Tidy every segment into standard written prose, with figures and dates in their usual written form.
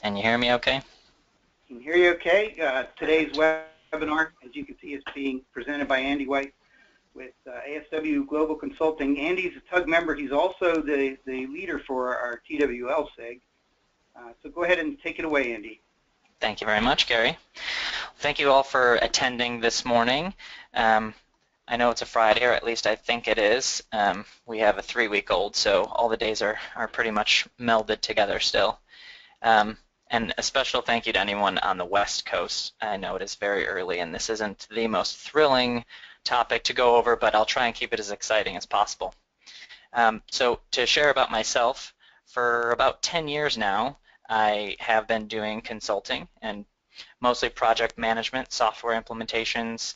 Can you hear me okay? Can hear you okay. Today's webinar, as you can see, is being presented by Andy Weith with ASW Global Consulting. Andy's a TUG member. He's also the leader for our TWL SIG. So go ahead and take it away, Andy. Thank you very much, Gary. Thank you all for attending this morning. I know it's a Friday, or at least I think it is. We have a 3-week-old, so all the days are pretty much melded together still. And a special thank you to anyone on the West Coast. I know it is very early, and this isn't the most thrilling topic to go over, but I'll try and keep it as exciting as possible. So to share about myself, for about 10 years now, I have been doing consulting and mostly project management, software implementations,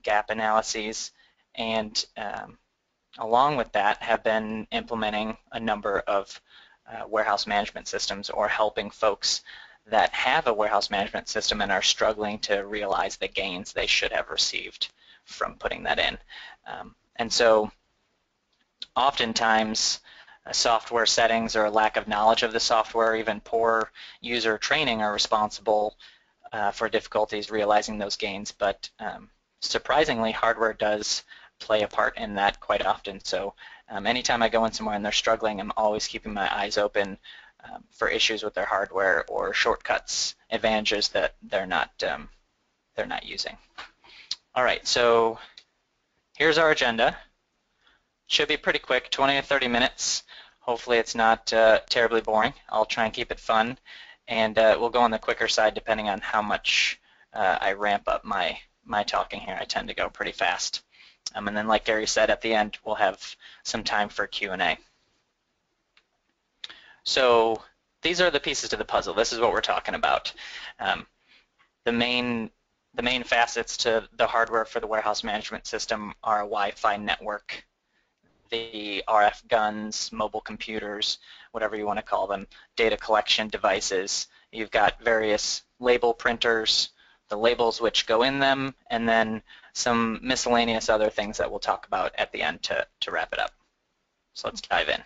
gap analyses, and along with that have been implementing a number of warehouse management systems, or helping folks that have a warehouse management system and are struggling to realize the gains they should have received from putting that in. And so oftentimes software settings or a lack of knowledge of the software, or even poor user training, are responsible for difficulties realizing those gains. But surprisingly, hardware does play a part in that quite often. So anytime I go in somewhere and they're struggling, I'm always keeping my eyes open for issues with their hardware or shortcuts, advantages that they're not using. All right, so here's our agenda. Should be pretty quick, 20 to 30 minutes. Hopefully it's not terribly boring. I'll try and keep it fun, and we'll go on the quicker side depending on how much I ramp up my talking here. I tend to go pretty fast. And then, like Gary said, at the end we'll have some time for Q&A. So these are the pieces to the puzzle. This is what we're talking about. The main facets to the hardware for the warehouse management system are a Wi-Fi network, the RF guns, mobile computers, whatever you want to call them, data collection devices. You've got various label printers, the labels which go in them, and then some miscellaneous other things that we'll talk about at the end to wrap it up. So let's dive in.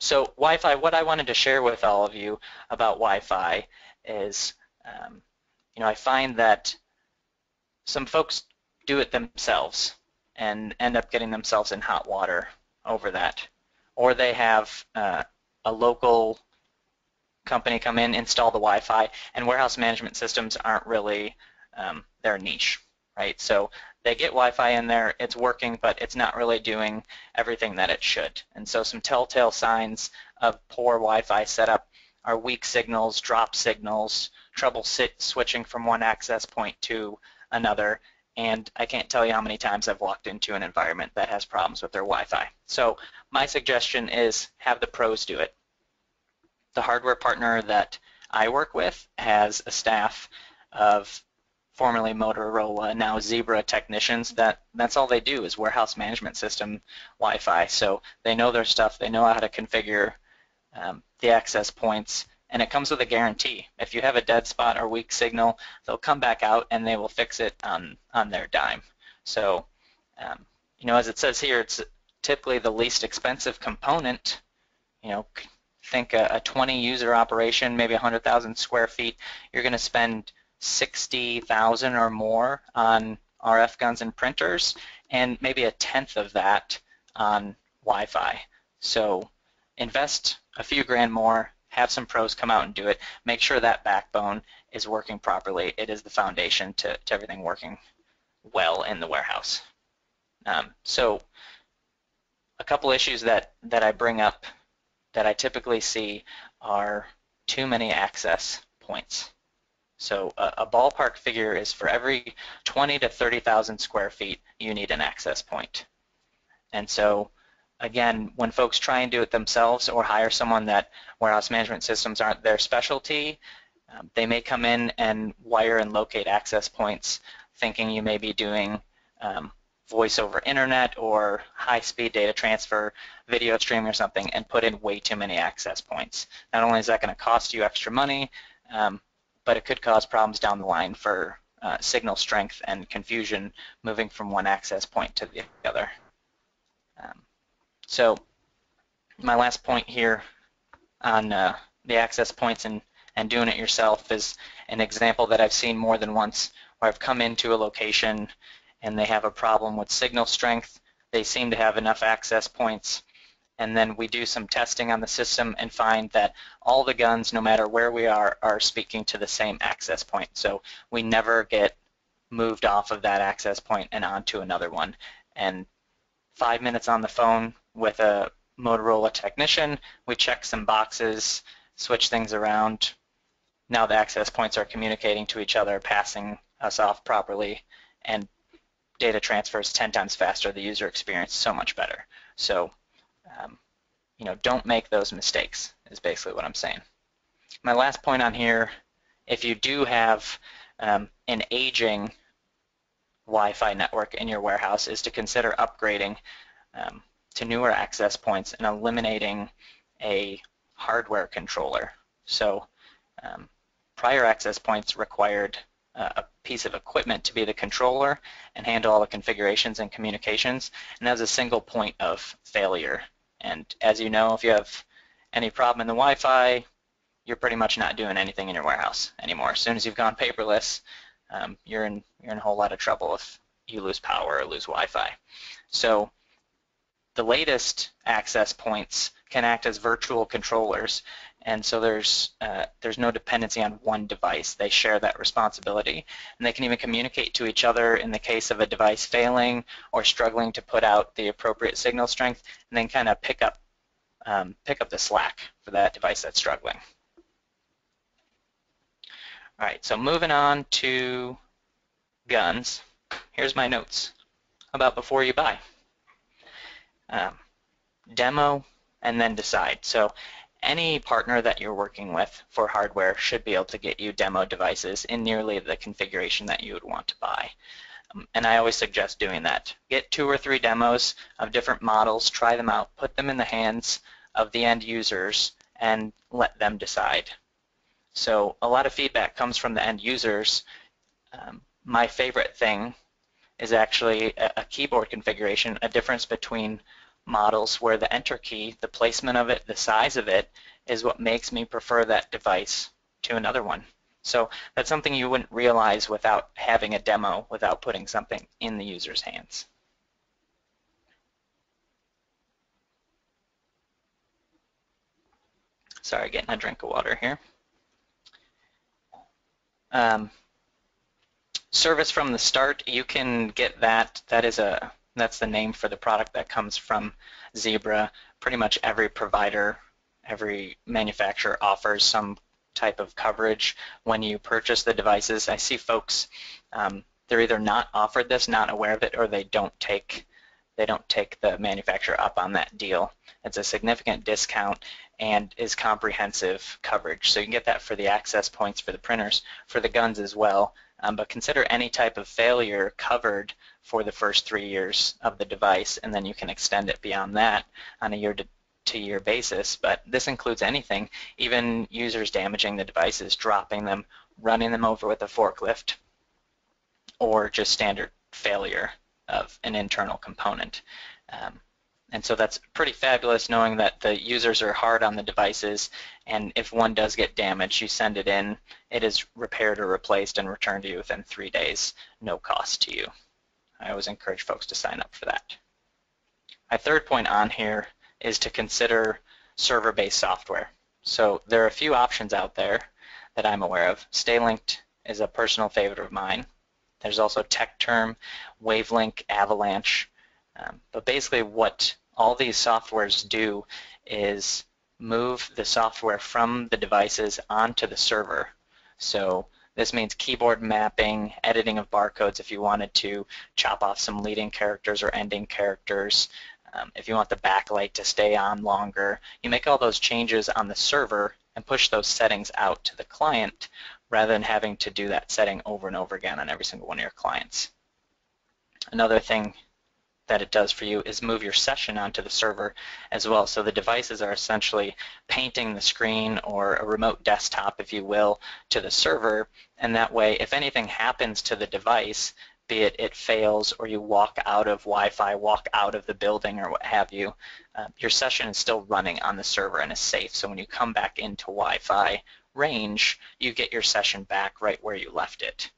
So Wi-Fi, what I wanted to share with all of you about Wi-Fi is, I find that some folks do it themselves and end up getting themselves in hot water over that. Or they have a local company come in, install the Wi-Fi, and warehouse management systems aren't really their niche, right? So they get Wi-Fi in there, it's working, but it's not really doing everything that it should. And so some telltale signs of poor Wi-Fi setup are weak signals, drop signals, trouble switching from one access point to another, and I can't tell you how many times I've walked into an environment that has problems with their Wi-Fi. So my suggestion is have the pros do it. The hardware partner that I work with has a staff of formerly Motorola, now Zebra technicians. That's all they do is warehouse management system Wi-Fi. So they know their stuff, they know how to configure the access points, and it comes with a guarantee. If you have a dead spot or weak signal, they'll come back out and they will fix it on their dime. So, as it says here, it's typically the least expensive component. Think a 20-user operation, maybe 100,000 square feet, you're going to spend $60,000 or more on RF guns and printers, and maybe a tenth of that on Wi-Fi. So invest a few grand more, have some pros come out and do it, make sure that backbone is working properly. It is the foundation to everything working well in the warehouse. So a couple issues that I bring up that I typically see are too many access points. So a ballpark figure is for every 20 to 30,000 square feet, you need an access point. And so, again, when folks try and do it themselves or hire someone that warehouse management systems aren't their specialty, they may come in and wire and locate access points thinking you may be doing voice over internet or high-speed data transfer, video streaming or something, and put in way too many access points. Not only is that going to cost you extra money, but it could cause problems down the line for signal strength and confusion moving from one access point to the other. So my last point here on the access points and doing it yourself is an example that I've seen more than once, where I've come into a location and they have a problem with signal strength. They seem to have enough access points, and then we do some testing on the system and find that all the guns, no matter where we are speaking to the same access point. So we never get moved off of that access point and onto another one. And 5 minutes on the phone with a Motorola technician, we check some boxes, switch things around. Now the access points are communicating to each other, passing us off properly, and data transfer is 10 times faster. The user experience is so much better. So, don't make those mistakes is basically what I'm saying. My last point on here, if you do have an aging Wi-Fi network in your warehouse, is to consider upgrading to newer access points and eliminating a hardware controller. So prior access points required a piece of equipment to be the controller and handle all the configurations and communications, and that was a single point of failure. And as you know, if you have any problem in the Wi-Fi, you're pretty much not doing anything in your warehouse anymore. As soon as you've gone paperless, you're in a whole lot of trouble if you lose power or lose Wi-Fi. So the latest access points can act as virtual controllers, and so there's no dependency on one device. They share that responsibility, and they can even communicate to each other in the case of a device failing or struggling to put out the appropriate signal strength, and then kind of pick up the slack for that device that's struggling. All right, so moving on to guns. Here's my notes about before you buy. Demo and then decide. So any partner that you're working with for hardware should be able to get you demo devices in nearly the configuration that you would want to buy. And I always suggest doing that. Get 2 or 3 demos of different models, try them out, put them in the hands of the end users, and let them decide. So a lot of feedback comes from the end users. My favorite thing is actually a keyboard configuration, a difference between models where the enter key, the placement of it, the size of it, is what makes me prefer that device to another one. So that's something you wouldn't realize without having a demo, without putting something in the user's hands. Sorry, getting a drink of water here. Service from the start, you can get that. That's the name for the product that comes from Zebra. Pretty much every provider, every manufacturer offers some type of coverage when you purchase the devices. I see folks, they're either not offered this, not aware of it, or they don't take the manufacturer up on that deal. It's a significant discount and is comprehensive coverage. So you can get that for the access points for the printers, for the guns as well. But consider any type of failure covered for the first 3 years of the device, and then you can extend it beyond that on a year-to-year basis. But this includes anything, even users damaging the devices, dropping them, running them over with a forklift, or just standard failure of an internal component. And so that's pretty fabulous, knowing that the users are hard on the devices, and if one does get damaged, you send it in, it is repaired or replaced and returned to you within 3 days, no cost to you. I always encourage folks to sign up for that. My third point on here is to consider server-based software. So there are a few options out there that I'm aware of. StayLinked is a personal favorite of mine. There's also TechTerm, Wavelink, Avalanche. But basically what all these softwares do is move the software from the devices onto the server. So this means keyboard mapping, editing of barcodes if you wanted to, chop off some leading characters or ending characters. If you want the backlight to stay on longer, you make all those changes on the server and push those settings out to the client rather than having to do that setting over and over again on every single one of your clients. Another thing that it does for you is move your session onto the server as well. So the devices are essentially painting the screen, or a remote desktop, if you will, to the server, and that way if anything happens to the device, be it it fails or you walk out of Wi-Fi, walk out of the building or what have you, your session is still running on the server and is safe. So when you come back into Wi-Fi range, you get your session back right where you left it.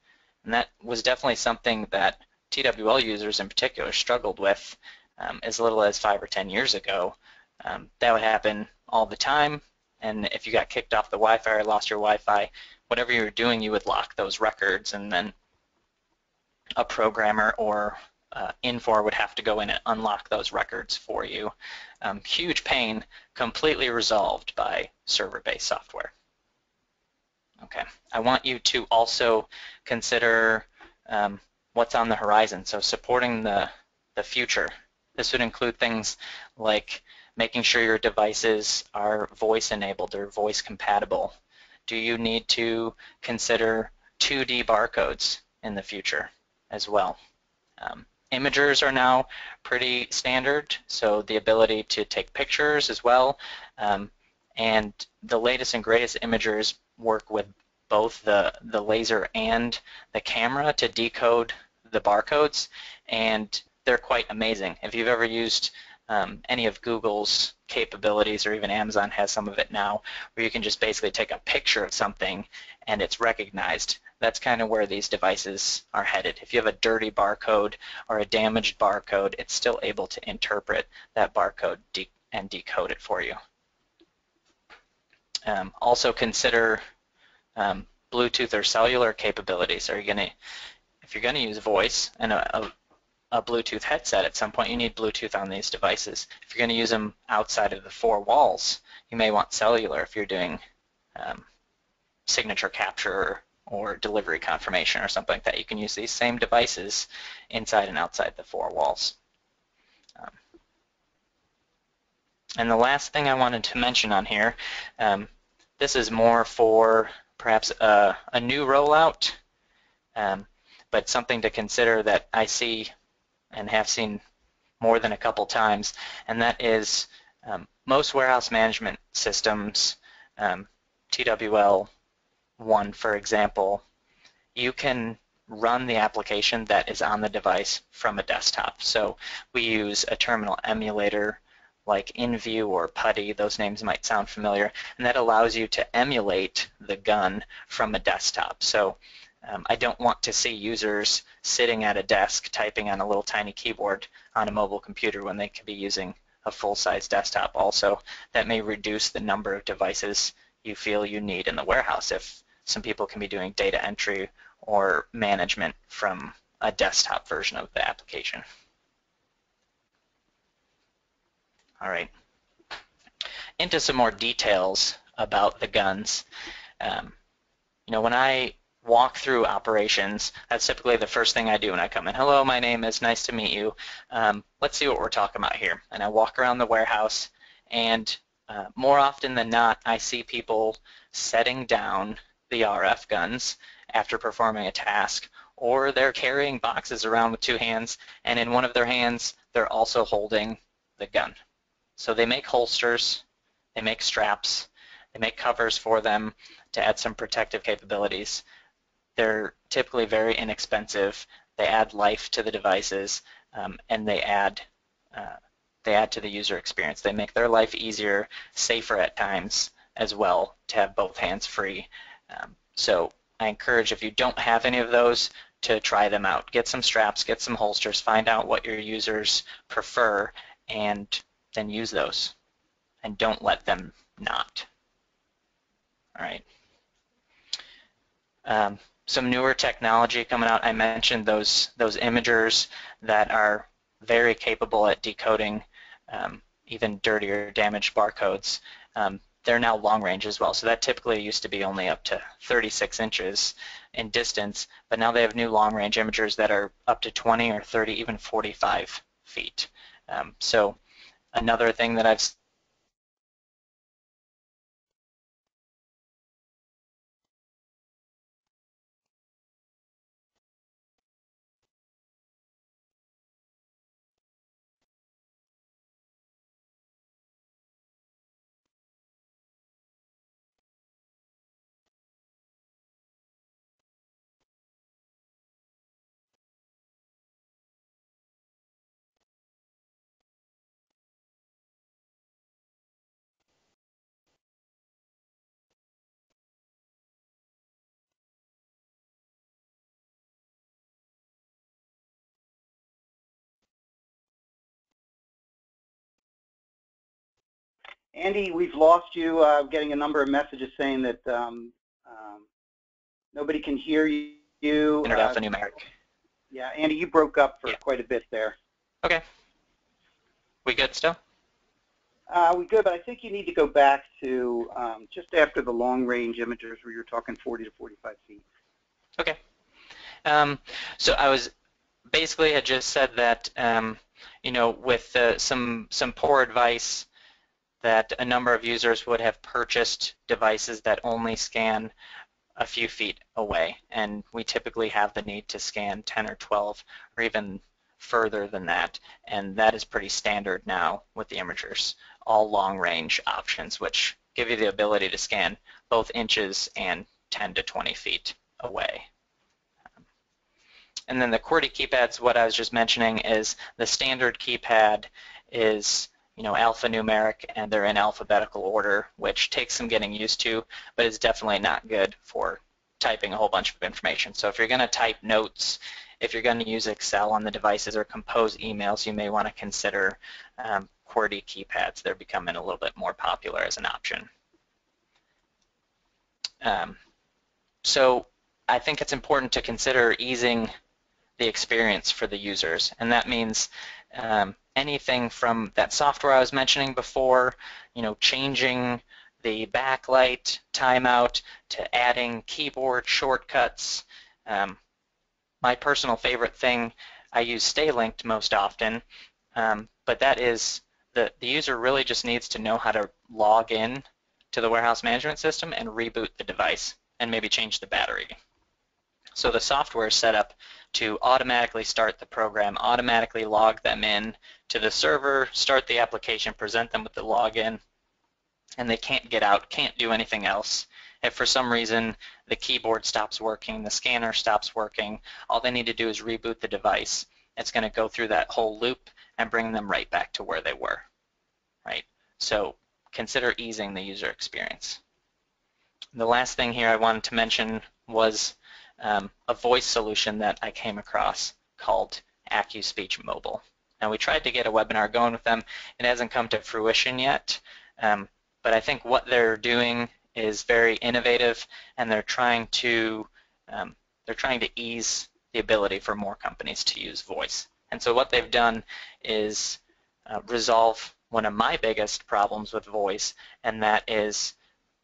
And that was definitely something that TWL users in particular struggled with as little as 5 or 10 years ago. That would happen all the time, and if you got kicked off the Wi-Fi or lost your Wi-Fi, whatever you were doing, you would lock those records, and then a programmer or Infor would have to go in and unlock those records for you. Huge pain, completely resolved by server-based software. Okay, I want you to also consider what's on the horizon, so supporting the future. This would include things like making sure your devices are voice enabled or voice compatible. Do you need to consider 2D barcodes in the future as well? Imagers are now pretty standard, so the ability to take pictures as well. And the latest and greatest imagers work with both the laser and the camera to decode the barcodes, and they're quite amazing. If you've ever used any of Google's capabilities, or even Amazon has some of it now, where you can just basically take a picture of something and it's recognized, that's kind of where these devices are headed. If you have a dirty barcode or a damaged barcode, it's still able to interpret that barcode and decode it for you. Also consider Bluetooth or cellular capabilities. If you're going to use voice and a Bluetooth headset at some point, you need Bluetooth on these devices. If you're going to use them outside of the 4 walls, you may want cellular if you're doing signature capture or delivery confirmation or something like that. You can use these same devices inside and outside the 4 walls. And the last thing I wanted to mention on here, this is more for perhaps a new rollout, but something to consider that I see and have seen more than a couple times, and that is most warehouse management systems, TWL 1 for example, you can run the application that is on the device from a desktop. So we use a terminal emulator like InView or PuTTY, those names might sound familiar, and that allows you to emulate the gun from a desktop. So I don't want to see users sitting at a desk typing on a little tiny keyboard on a mobile computer when they could be using a full-size desktop. Also, that may reduce the number of devices you feel you need in the warehouse if some people can be doing data entry or management from a desktop version of the application. All right, into some more details about the guns. When I walk through operations, that's typically the first thing I do when I come in. Hello, my name is, nice to meet you. Let's see what we're talking about here. And I walk around the warehouse, and more often than not, I see people setting down the RF guns after performing a task, or they're carrying boxes around with 2 hands, and in one of their hands, they're also holding the gun. So they make holsters, they make straps, they make covers for them to add some protective capabilities. They're typically very inexpensive. They add life to the devices, and they add to the user experience. They make their life easier, safer at times as well, to have both hands free. So I encourage, if you don't have any of those, to try them out. Get some straps, get some holsters, find out what your users prefer, and then use those. And don't let them not. All right. Some newer technology coming out. I mentioned those imagers that are very capable at decoding even dirty or damaged barcodes. They're now long range as well. So that typically used to be only up to 36 inches in distance, but now they have new long range imagers that are up to 20 or 30, even 45 feet. So another thing that I've Andy, we've lost you. Getting a number of messages saying that nobody can hear you. Standard alphanumeric. Yeah, Andy, you broke up for quite a bit there. Okay. We good still? We good, but I think you need to go back to just after the long-range imagers where you're talking 40 to 45 feet. Okay. So I was basically had just said that you know, with some poor advice, that a number of users would have purchased devices that only scan a few feet away, and we typically have the need to scan 10 or 12 or even further than that, and that is pretty standard now with the imagers, all long-range options, which give you the ability to scan both inches and 10 to 20 feet away. And then the QWERTY keypads, what I was just mentioning is the standard keypad is, you know, alphanumeric, and they're in alphabetical order, which takes some getting used to, but is definitely not good for typing a whole bunch of information. So if you're going to type notes, if you're going to use Excel on the devices or compose emails, you may want to consider QWERTY keypads. They're becoming a little bit more popular as an option. So I think it's important to consider easing the experience for the users, and that means anything from that software I was mentioning before, you know, changing the backlight timeout to adding keyboard shortcuts. My personal favorite thing, I use Stay Linked most often, but that is the user really just needs to know how to log in to the warehouse management system and reboot the device and maybe change the battery. So the software is set up to automatically start the program, automatically log them in to the server, start the application, present them with the login, and they can't get out, can't do anything else. If for some reason the keyboard stops working, the scanner stops working, all they need to do is reboot the device. It's going to go through that whole loop and bring them right back to where they were, right? So consider easing the user experience. The last thing here I wanted to mention was a voice solution that I came across called AccuSpeech Mobile. Now we tried to get a webinar going with them. It hasn't come to fruition yet, but I think what they're doing is very innovative, and they're trying to ease the ability for more companies to use voice. And so what they've done is resolve one of my biggest problems with voice, and that is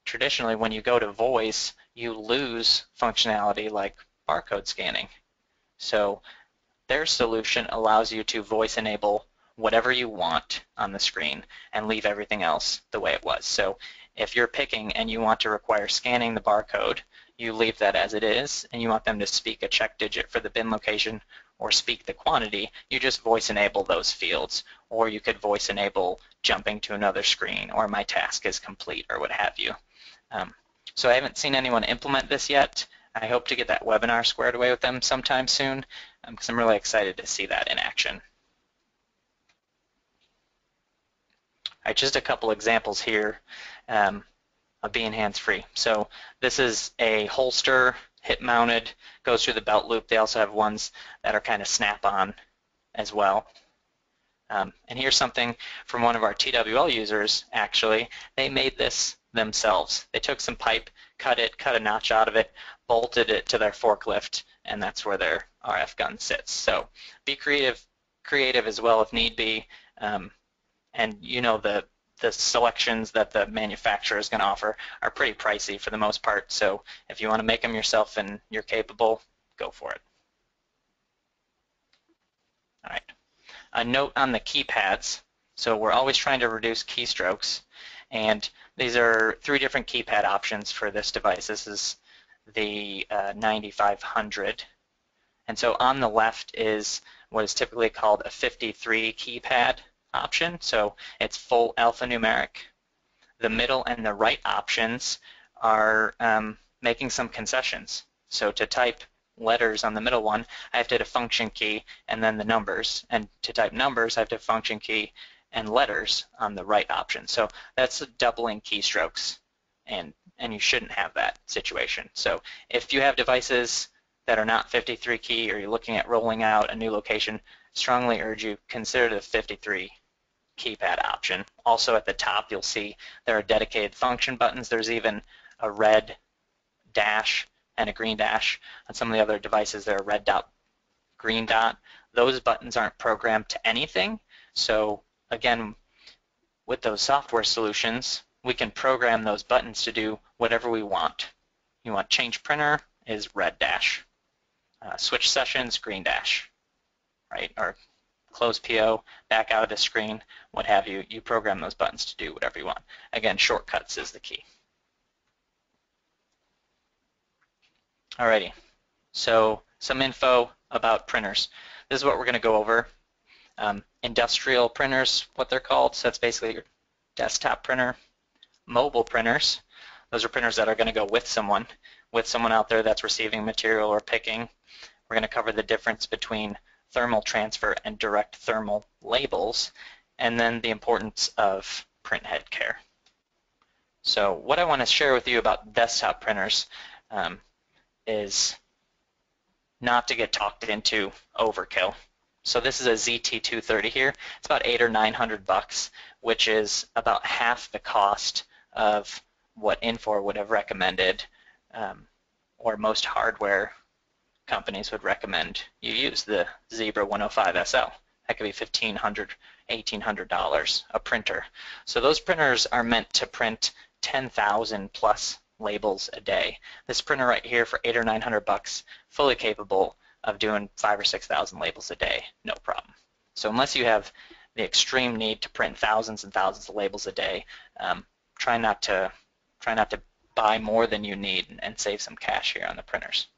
traditionally when you go to voice, you lose functionality like barcode scanning. So their solution allows you to voice enable whatever you want on the screen and leave everything else the way it was. So if you're picking and you want to require scanning the barcode, you leave that as it is, and you want them to speak a check digit for the bin location or speak the quantity, you just voice enable those fields, or you could voice enable jumping to another screen or my task is complete or what have you. So I haven't seen anyone implement this yet. I hope to get that webinar squared away with them sometime soon, because I'm really excited to see that in action. All right, just a couple examples here of being hands-free. So this is a holster, hip-mounted, goes through the belt loop. They also have ones that are kind of snap-on as well. And here's something from one of our TWL users, actually. They made this themselves. They took some pipe, cut a notch out of it, bolted it to their forklift, and that's where their RF gun sits. So be creative as well if need be. And you know the selections that the manufacturer is going to offer are pretty pricey for the most part. So if you want to make them yourself and you're capable, go for it. All right. A note on the keypads. So we're always trying to reduce keystrokes, and these are 3 different keypad options for this device. This is the 9500, and so on the left is what is typically called a 53 keypad option. So it's full alphanumeric. The middle and the right options are making some concessions. So to type letters on the middle one, I have to hit a function key and then the numbers. And to type numbers, I have to function key and letters on the right option. So that's doubling keystrokes, and you shouldn't have that situation. So if you have devices that are not 53 key, or you're looking at rolling out a new location, strongly urge you consider the 53 keypad option. Also at the top you'll see there are dedicated function buttons. There's even a red dash and a green dash. On some of the other devices there are red dot, green dot. Those buttons aren't programmed to anything. So again, with those software solutions, we can program those buttons to do whatever we want. You want change printer is red dash. Switch sessions, green dash, right? Or close PO, back out of the screen, what have you. You program those buttons to do whatever you want. Again, shortcuts is the key. Alrighty, so some info about printers. This is what we're going to go over. Industrial printers, what they're called, so that's basically your desktop printer. Mobile printers, those are printers that are going to go with someone out there that's receiving material or picking. We're going to cover the difference between thermal transfer and direct thermal labels, and then the importance of printhead care. So what I want to share with you about desktop printers is not to get talked into overkill. So this is a ZT230 here. It's about $800 or $900, which is about half the cost of what Infor would have recommended, or most hardware companies would recommend you use the Zebra 105 SL. That could be $1,500, $1,800 a printer. So those printers are meant to print 10,000 plus labels a day. This printer right here for $800 or $900, fully capable of doing 5,000 or 6,000 labels a day, no problem. So unless you have the extreme need to print thousands and thousands of labels a day, try not to buy more than you need and save some cash here on the printers.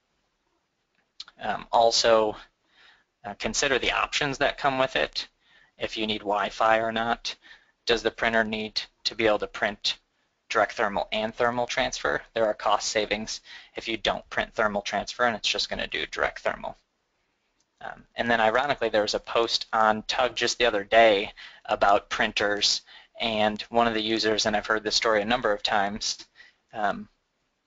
Also, consider the options that come with it. If you need Wi-Fi or not. Does the printer need to be able to print direct thermal and thermal transfer? There are cost savings if you don't print thermal transfer and it's just going to do direct thermal. And then ironically, there was a post on TUG just the other day about printers, and one of the users, and I've heard this story a number of times,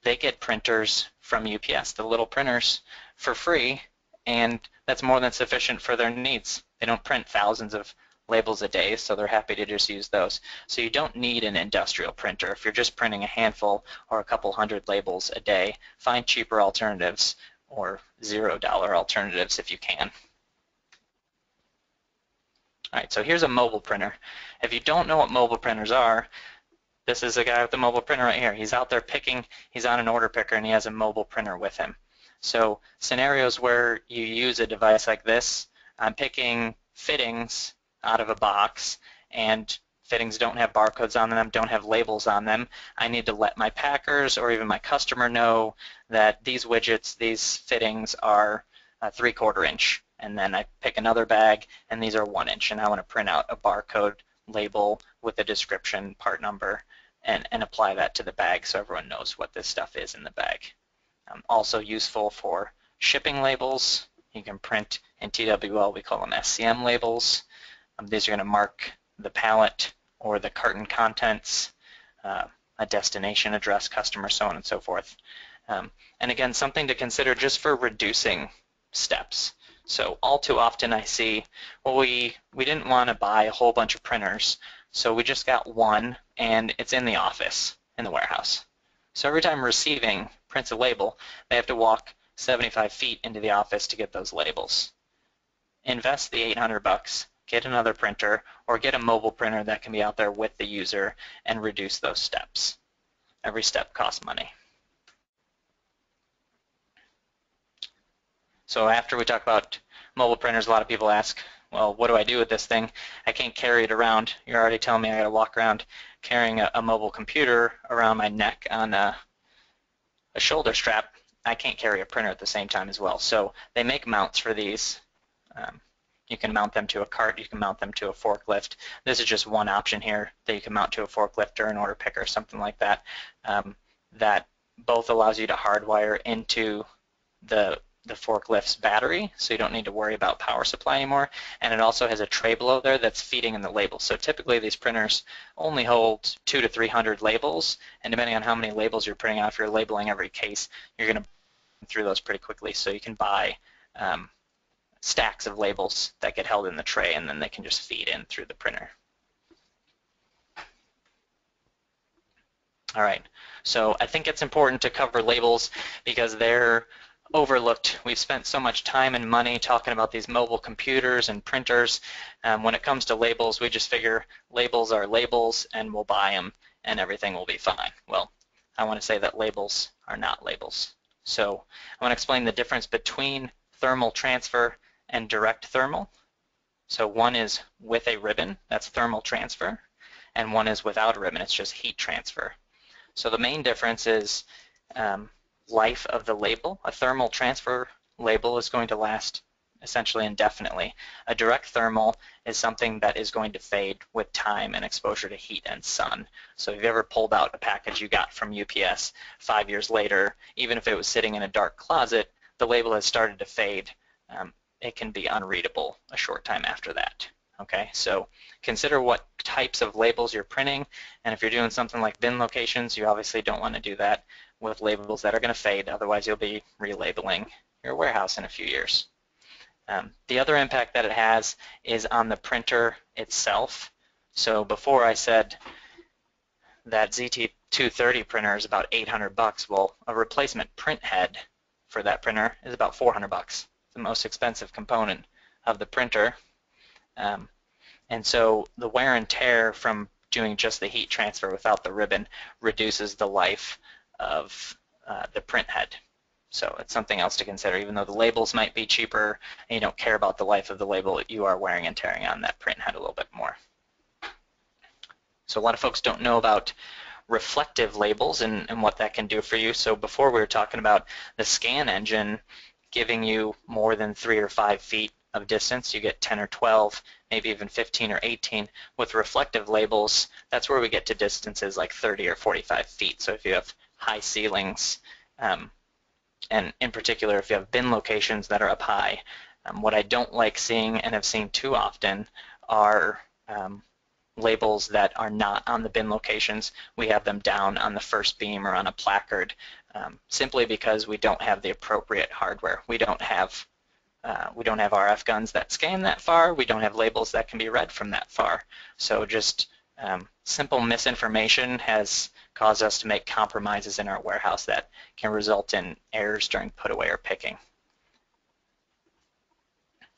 they get printers from UPS, the little printers, for free, and that's more than sufficient for their needs. They don't print thousands of labels a day, so they're happy to just use those. So you don't need an industrial printer. If you're just printing a handful or a couple hundred labels a day, find cheaper alternatives or $0 alternatives if you can. All right, so here's a mobile printer. If you don't know what mobile printers are, this is a guy with a mobile printer right here. He's out there picking, he's on an order picker, and he has a mobile printer with him. So scenarios where you use a device like this, I'm picking fittings out of a box, and fittings don't have barcodes on them, don't have labels on them. I need to let my packers or even my customer know that these widgets, these fittings are 3/4 inch. And then I pick another bag, and these are 1 inch, and I want to print out a barcode label with a description, part number, and apply that to the bag so everyone knows what this stuff is in the bag. Also useful for shipping labels. You can print in TWL, we call them SCM labels. These are going to mark the pallet or the carton contents, a destination address, customer, so on and so forth. And again, something to consider just for reducing steps. So all too often I see, well, we didn't want to buy a whole bunch of printers, so we just got one, and it's in the office, in the warehouse. So every time receiving prints a label, they have to walk 75 feet into the office to get those labels. Invest the $800, get another printer, or get a mobile printer that can be out there with the user and reduce those steps. Every step costs money. So after we talk about mobile printers, a lot of people ask, well, what do I do with this thing? I can't carry it around. You're already telling me I got to walk around carrying a mobile computer around my neck on a shoulder strap. I can't carry a printer at the same time as well. So they make mounts for these. You can mount them to a cart. You can mount them to a forklift. This is just one option here that you can mount to a forklift or an order picker, something like that. That both allows you to hardwire into the forklift's battery, so you don't need to worry about power supply anymore, and it also has a tray below there that's feeding in the labels. So typically these printers only hold 200 to 300 labels, and depending on how many labels you're printing out, if you're labeling every case, you're going to burn through those pretty quickly. So you can buy stacks of labels that get held in the tray, and then they can just feed in through the printer. All right, so I think it's important to cover labels because they're overlooked. We've spent so much time and money talking about these mobile computers and printers. When it comes to labels, we just figure labels are labels and we'll buy them and everything will be fine. Well, I want to say that labels are not labels. So I want to explain the difference between thermal transfer and direct thermal. So one is with a ribbon, that's thermal transfer, and one is without a ribbon, it's just heat transfer. So the main difference is life of the label. A thermal transfer label is going to last essentially indefinitely. A direct thermal is something that is going to fade with time and exposure to heat and sun. So if you ever pulled out a package you got from UPS 5 years later, even if it was sitting in a dark closet, the label has started to fade. It can be unreadable a short time after that. Okay, so consider what types of labels you're printing, and if you're doing something like bin locations, you obviously don't want to do that with labels that are going to fade, otherwise you'll be relabeling your warehouse in a few years. The other impact that it has is on the printer itself. So before I said that ZT230 printer is about 800 bucks. Well, a replacement print head for that printer is about 400 bucks. It's the most expensive component of the printer. And so the wear and tear from doing just the heat transfer without the ribbon reduces the life of the print head. So it's something else to consider. Even though the labels might be cheaper and you don't care about the life of the label, you are wearing and tearing on that print head a little bit more. So a lot of folks don't know about reflective labels and what that can do for you. So before we were talking about the scan engine giving you more than 3 or 5 feet of distance, you get 10 or 12, maybe even 15 or 18. With reflective labels, that's where we get to distances like 30 or 45 feet. So if you have high ceilings, and in particular if you have bin locations that are up high, what I don't like seeing and have seen too often are labels that are not on the bin locations. We have them down on the first beam or on a placard, simply because we don't have the appropriate hardware. We don't have RF guns that scan that far. We don't have labels that can be read from that far. So just simple misinformation has caused us to make compromises in our warehouse that can result in errors during put away or picking.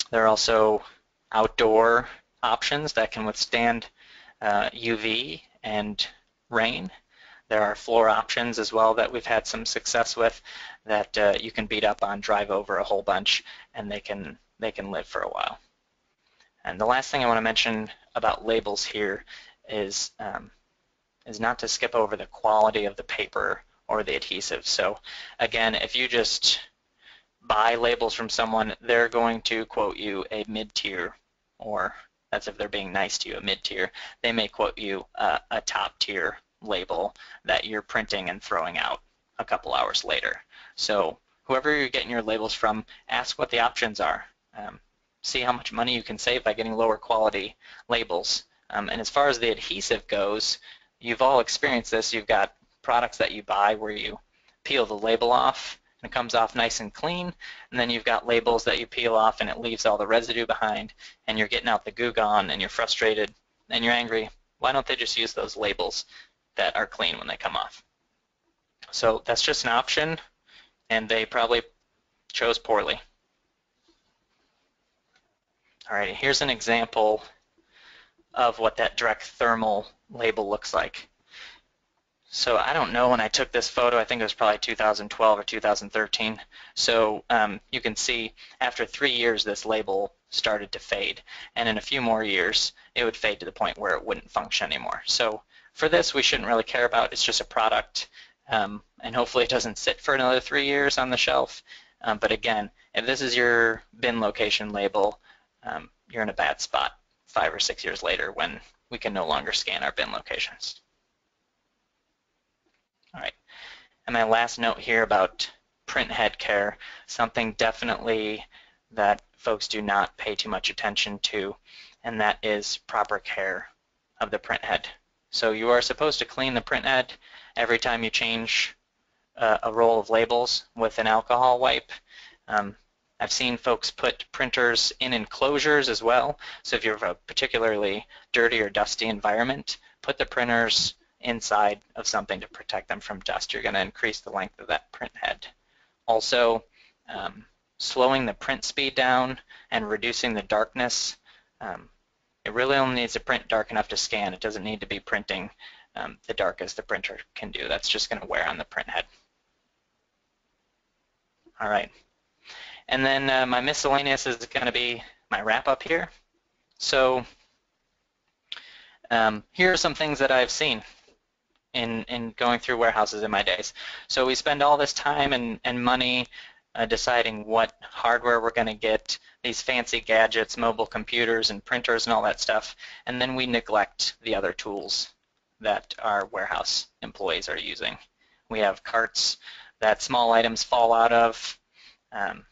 There are also outdoor options that can withstand UV and rain. There are floor options as well that we've had some success with that you can beat up on, drive over a whole bunch, and they can live for a while. And the last thing I want to mention about labels here is not to skip over the quality of the paper or the adhesive. So again, if you just buy labels from someone, they're going to quote you a mid-tier, or that's if they're being nice to you, a mid-tier. They may quote you a top-tier label that you're printing and throwing out a couple hours later. So whoever you're getting your labels from, ask what the options are. See how much money you can save by getting lower quality labels. And as far as the adhesive goes, you've all experienced this. You've got products that you buy where you peel the label off and it comes off nice and clean, and then you've got labels that you peel off and it leaves all the residue behind, and you're getting out the Goo Gone and you're frustrated and you're angry. Why don't they just use those labels that are clean when they come off? So that's just an option, and they probably chose poorly. All right, here's an example of what that direct thermal label looks like. So I don't know when I took this photo. I think it was probably 2012 or 2013. So you can see after 3 years this label started to fade, and in a few more years it would fade to the point where it wouldn't function anymore. So for this we shouldn't really care about. It's just a product, and hopefully it doesn't sit for another 3 years on the shelf. But again, if this is your bin location label, you're in a bad spot 5 or 6 years later when we can no longer scan our bin locations. All right, and my last note here about print head care, something definitely that folks do not pay too much attention to, and that is proper care of the print head. So you are supposed to clean the print head every time you change a roll of labels with an alcohol wipe. I've seen folks put printers in enclosures as well. So if you have a particularly dirty or dusty environment, put the printers inside of something to protect them from dust. You're going to increase the length of that print head. Also, slowing the print speed down and reducing the darkness. It really only needs to print dark enough to scan. It doesn't need to be printing the darkest the printer can do. That's just going to wear on the print head. All right. And then my miscellaneous is going to be my wrap-up here. So here are some things that I've seen in going through warehouses in my days. So we spend all this time and money deciding what hardware we're going to get, these fancy gadgets, mobile computers and printers and all that stuff, and then we neglect the other tools that our warehouse employees are using. We have carts that small items fall out of, and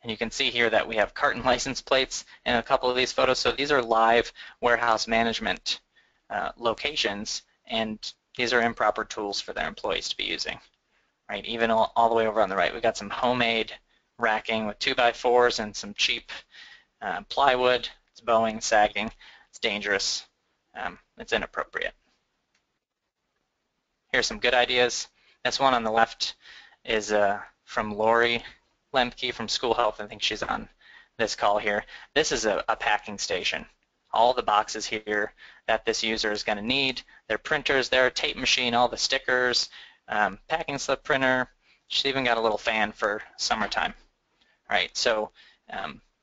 you can see here that we have carton license plates in a couple of these photos. So these are live warehouse management locations, and these are improper tools for their employees to be using. Right, even all the way over on the right, we've got some homemade racking with 2x4s and some cheap plywood. It's bowing, sagging. It's dangerous. It's inappropriate. Here's some good ideas. This one on the left is from Lori Lemke from School Health. I think she's on this call here. This is a packing station. All the boxes here that this user is going to need, their printers, their tape machine, all the stickers, packing slip printer. She's even got a little fan for summertime. All right, so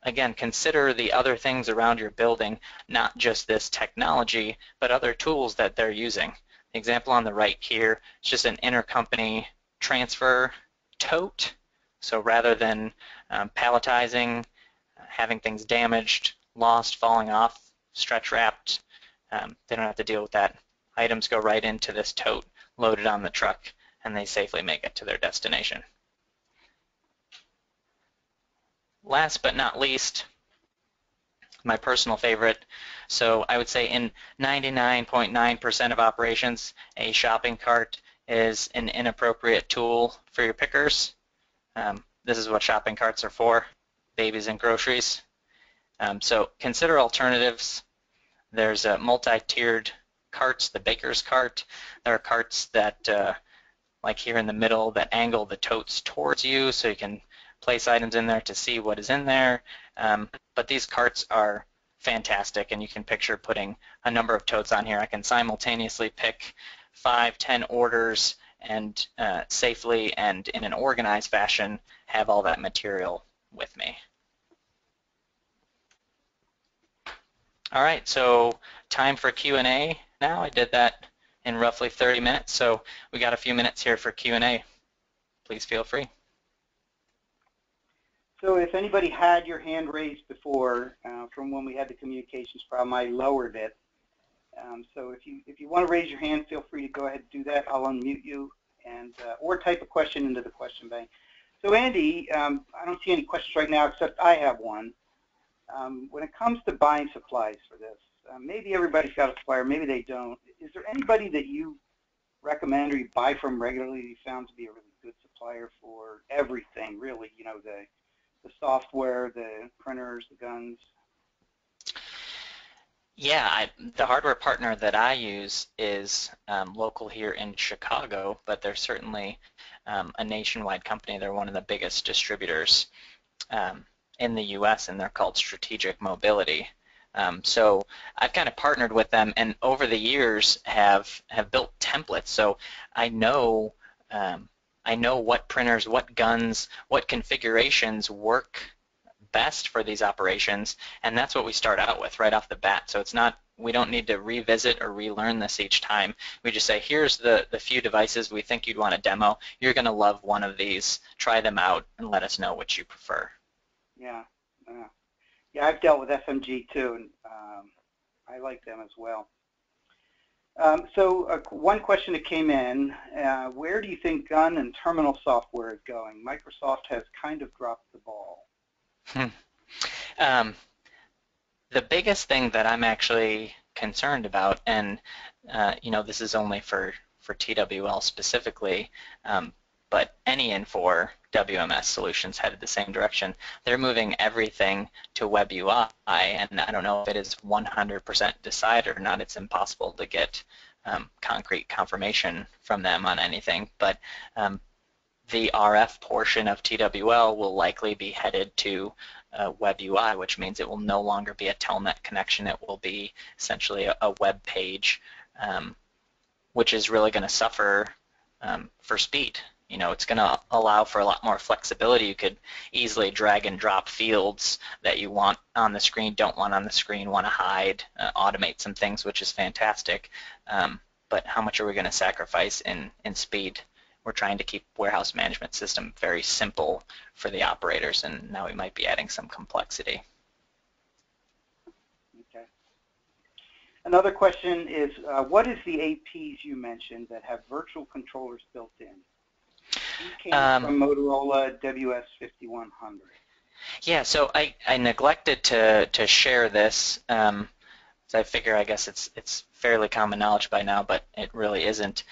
again, consider the other things around your building, not just this technology, but other tools that they're using. The example on the right here is just an intercompany transfer tote. So rather than palletizing, having things damaged, lost, falling off, stretch wrapped, they don't have to deal with that. Items go right into this tote, loaded on the truck, and they safely make it to their destination. Last but not least, my personal favorite. So I would say in 99.9% of operations, a shopping cart is an inappropriate tool for your pickers. This is what shopping carts are for, babies and groceries. So consider alternatives. There's multi-tiered carts, the baker's cart. There are carts that, like here in the middle, that angle the totes towards you so you can place items in there to see what is in there. But these carts are fantastic, and you can picture putting a number of totes on here. I can simultaneously pick 5, 10 orders and safely and in an organized fashion have all that material with me. All right, so time for Q&A now. I did that in roughly 30 minutes, so we got a few minutes here for Q&A. Please feel free. So if anybody had your hand raised before, from when we had the communications problem, I lowered it. So if you want to raise your hand, feel free to go ahead and do that. I'll unmute you, and or type a question into the question bank. So Andy, I don't see any questions right now, except I have one. When it comes to buying supplies for this, maybe everybody's got a supplier, maybe they don't. Is there anybody that you recommend or you buy from regularly that you found to be a really good supplier for everything, really, you know, the software, the printers, the guns? Yeah, the hardware partner that I use is local here in Chicago, but they're certainly a nationwide company. They're one of the biggest distributors in the U.S., and they're called Strategic Mobility. So I've kind of partnered with them, and over the years have built templates. So I know what printers, what guns, what configurations work best for these operations, and that's what we start out with right off the bat. So it's not, we don't need to revisit or relearn this each time. We just say, here's the few devices we think you'd want to demo. You're going to love one of these. Try them out and let us know which you prefer. Yeah, yeah, I've dealt with FMG too, and I like them as well. So one question that came in, where do you think gun and terminal software is going? Microsoft has kind of dropped the ball. The biggest thing that I'm actually concerned about, and you know, this is only for TWL specifically, but any Infor WMS solutions headed the same direction. They're moving everything to Web UI, and I don't know if it is 100% decided or not. It's impossible to get concrete confirmation from them on anything, but the RF portion of TWL will likely be headed to Web UI, which means it will no longer be a telnet connection. It will be essentially a web page, which is really going to suffer for speed. You know, it's going to allow for a lot more flexibility. You could easily drag and drop fields that you want on the screen, don't want on the screen, want to hide, automate some things, which is fantastic. But how much are we going to sacrifice in speed? We're trying to keep warehouse management system very simple for the operators, and now we might be adding some complexity. Okay. Another question is, what is the APs you mentioned that have virtual controllers built in? These came from Motorola WS5100. Yeah, so I neglected to share this. So I figure I guess it's fairly common knowledge by now, but it really isn't.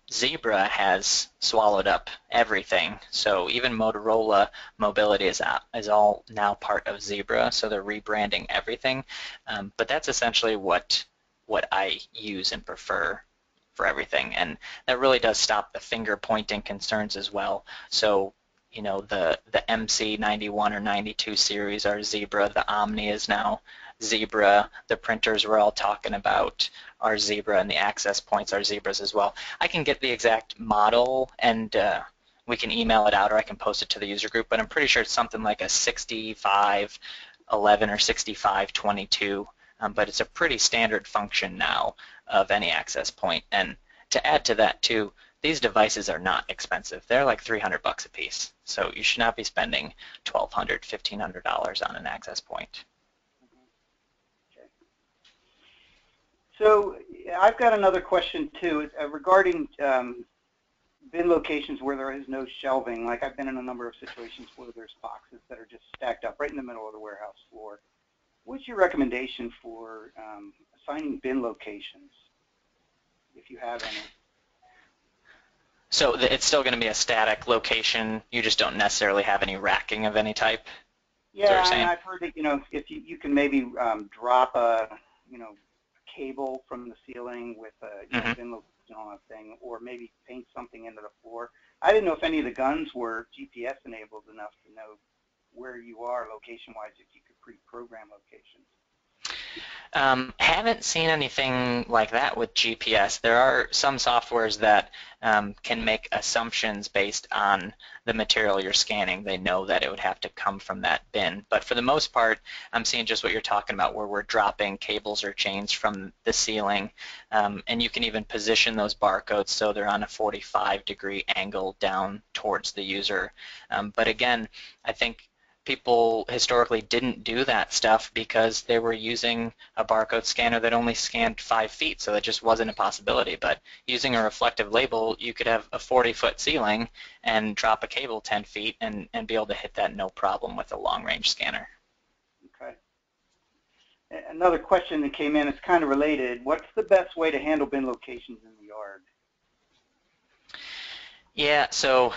Zebra has swallowed up everything, so even Motorola Mobility is all now part of Zebra, so they're rebranding everything. But that's essentially what I use and prefer for everything, and that really does stop the finger pointing concerns as well. So, you know, the MC91 or 92 series are Zebra, the Omni is now Zebra, the printers we're all talking about are Zebra, and the access points are Zebras as well. I can get the exact model and we can email it out, or I can post it to the user group, but I'm pretty sure it's something like a 6511 or 6522, but it's a pretty standard function now of any access point. And to add to that too, these devices are not expensive. They're like $300 a piece, so you should not be spending $1,200, $1,500 on an access point. So I've got another question too regarding bin locations where there is no shelving. Like I've been in a number of situations where there's boxes that are just stacked up right in the middle of the warehouse floor. What's your recommendation for assigning bin locations, if you have any? So it's still going to be a static location. You just don't necessarily have any racking of any type. Yeah, and I've heard that if you can maybe drop a cable from the ceiling with a bin location on a thing, or maybe paint something into the floor. I didn't know if any of the guns were GPS enabled enough to know where you are location-wise, if you could pre-program locations. Haven't seen anything like that with GPS. There are some softwares that can make assumptions based on the material you're scanning. They know that it would have to come from that bin. But for the most part, I'm seeing just what you're talking about, where we're dropping cables or chains from the ceiling. And you can even position those barcodes so they're on a 45-degree angle down towards the user. But again, I think people historically didn't do that stuff because they were using a barcode scanner that only scanned 5 feet, so that just wasn't a possibility. But using a reflective label, you could have a 40-foot ceiling and drop a cable 10 feet and be able to hit that no problem with a long-range scanner. Okay. Another question that came in, it's kind of related. What's the best way to handle bin locations in the yard? Yeah, so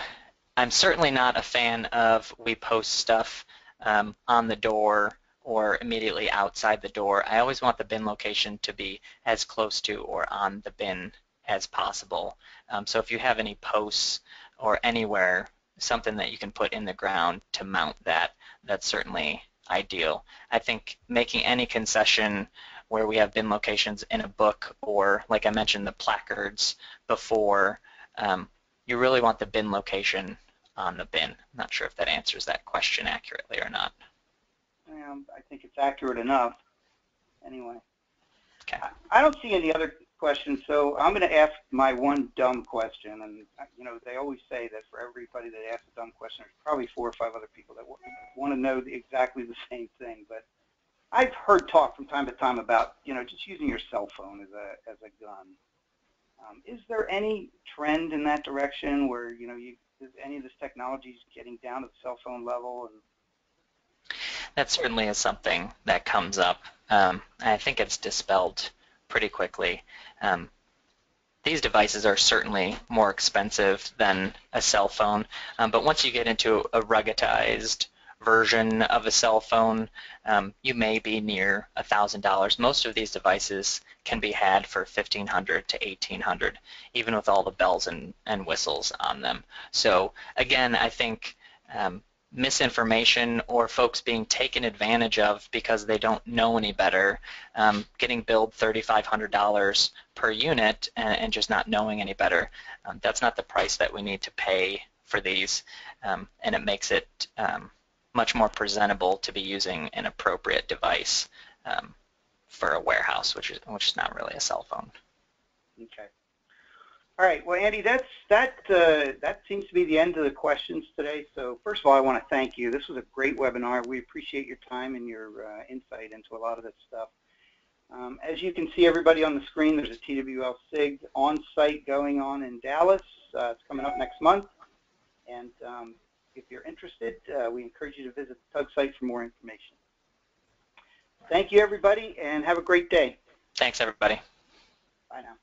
I'm certainly not a fan of we post stuff on the door or immediately outside the door. I always want the bin location to be as close to or on the bin as possible. So if you have any posts or anywhere, something that you can put in the ground to mount that, that's certainly ideal. I think making any concession where we have bin locations in a book, or like I mentioned, the placards before, you really want the bin location on the bin. I'm not sure if that answers that question accurately or not. I think it's accurate enough. Anyway, okay. I don't see any other questions, so I'm going to ask my one dumb question. And they always say that for everybody that asks a dumb question, there's probably 4 or 5 other people that want to know exactly the same thing. But I've heard talk from time to time about just using your cell phone as a gun. Is there any trend in that direction where is any of this technology getting down to the cell phone level? And that certainly is something that comes up. I think it's dispelled pretty quickly. These devices are certainly more expensive than a cell phone, but once you get into a ruggedized version of a cell phone, you may be near $1,000. Most of these devices can be had for $1,500 to $1,800, even with all the bells and whistles on them. So again, I think misinformation or folks being taken advantage of because they don't know any better, getting billed $3,500 per unit and just not knowing any better, that's not the price that we need to pay for these, and it makes it much more presentable to be using an appropriate device for a warehouse, which is not really a cell phone. Okay. All right. Well, Andy, that seems to be the end of the questions today. So first of all, I want to thank you. This was a great webinar. We appreciate your time and your insight into a lot of this stuff. As you can see, everybody on the screen, there's a TWL SIG on-site going on in Dallas. It's coming up next month. And if you're interested, we encourage you to visit the TUG site for more information. Thank you, everybody, and have a great day. Thanks, everybody. Bye now.